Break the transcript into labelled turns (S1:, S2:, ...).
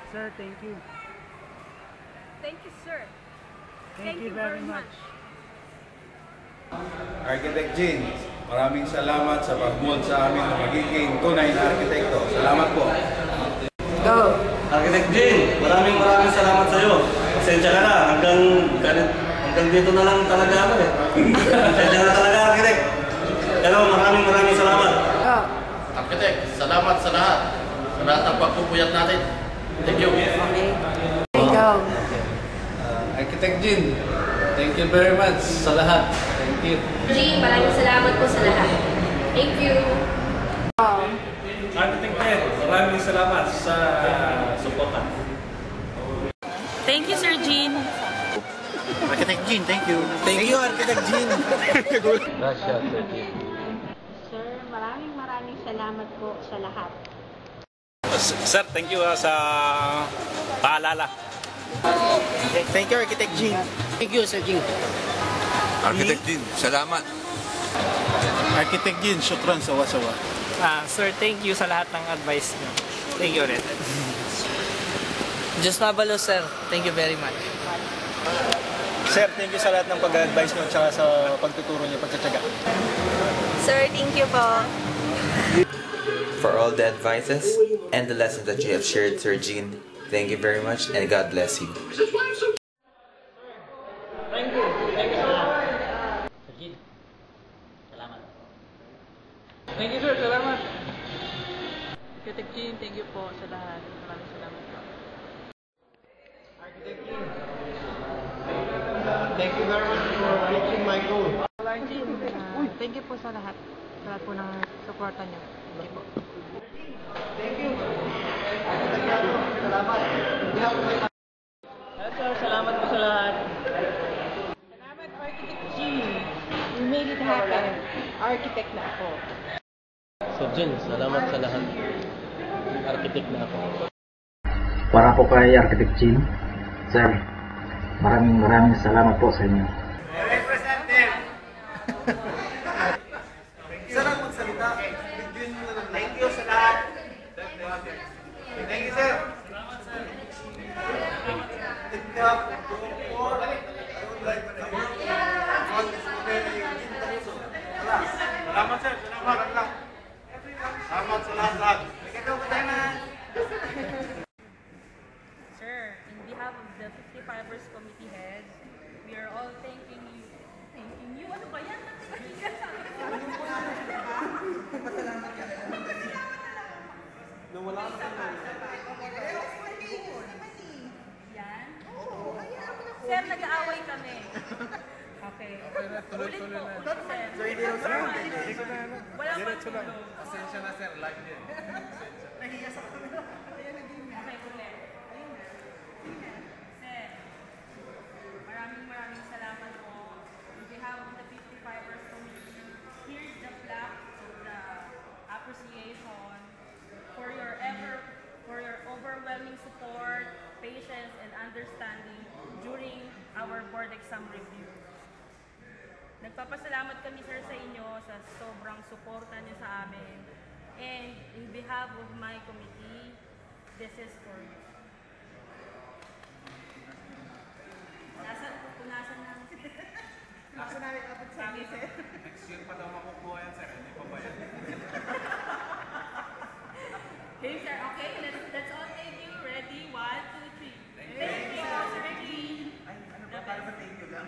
S1: Sir, thank you.
S2: Thank you, sir.
S1: Thank you very much.
S3: Architect Jean, maraming salamat sa pag-mold sa amin na magiging tunay na arkitekto. Salamat po.
S1: Go!
S4: Architect Jean, maraming salamat sa iyo. Pasensya ka na, hanggang dito na lang talaga ako eh. Pasensya na talaga, Architect. Pero maraming salamat.
S1: Go!
S5: Architect, salamat sa lahat. Sa lahat ng pagpupuyat natin. Thank you.
S1: Okay. Go!
S3: Architect Jean, thank you very much sa lahat. Thank you.
S2: Jean, maraming salamat po sa lahat. Thank you.
S4: Architect Jean, maraming salamat sa suporta.
S6: Thank you, Sir Jean.
S5: Architect Jean, thank you.
S3: Thank you, Architect Jean.
S5: Gracias, Sir Jean.
S7: Sir, maraming salamat po sa lahat.
S4: Sir, thank you sa paalala.
S1: Thank you, Architect Jean.
S5: Thank you, Sir Jean.
S8: Architect Jean, salamat.
S3: Architect Jean, syukran sawa-sawa.
S1: Sir, thank you sa lahat ng advice niyo. Thank you ulit.
S9: Diyos mabalo, sir. Thank you very much.
S1: Sir, thank you sa lahat ng pag-advise niyo at sa pagtuturo niyo, pagtsatsaga.
S2: Sir, thank you po.
S10: For all the advices and the lessons that you have shared, Sir Jean, thank you very much and God bless you.
S9: Thank you. Thank you, sir. Sir Jean, salamat.
S1: Thank you, sir. Salamat.
S9: Architect Jean, thank you po sa lahat. Maraming salamat po.
S1: Architect Jean, thank you very much for reaching my goal.
S7: Architect Jean, thank you po sa lahat. Sa lahat po ng suporta niyo. Thank you po.
S1: Thank you. Salamat.
S9: Sir, salamat po sa lahat.
S7: Salamat, Architect Jean. You made it happen. Architect na ako.
S9: Sir Jean, salamat sa lahat. Architect na ako.
S11: Para po kay Architect Jean, Sir, maraming salamat po sa inyo.
S3: Representative! Sarang magsalita. Thank you sa lahat. Thank you, sir. Salamat, sir. Salamat, sir. Salamat. Salamat sa lahat.
S6: Sir, in behalf of the 55ers Committee heads, we are all thanking you. Thanking you? Ano ba yan? Yan? Sir, nag-aaway kami. Okay. Ulit po. Ulit, sir. Wala pa tulong.
S3: Pasensya na, sir. Live din. Nahiya sa kanila.
S6: Okay, ulit. Sir, maraming salamat po. On behalf of the 55ers Committee, here's the plaque of the appreciation for your overwhelming support, patience, and understanding during our board exam review. Nagpapasalamat kami, sir, sa inyo sa sobrang suporta niyo sa amin. And in behalf of my committee, this is for you. Punasan na.
S1: Gusto namin abot sa amin, sir.
S3: Next year pa daw makukuha yan, sir. Hindi pa ba yan?
S6: Okay, sir. Okay, let's all thank you. Ready? 1, 2, 3. Thank you, Sir Jean.
S1: Ay, ano ba? Para sa thank you lang.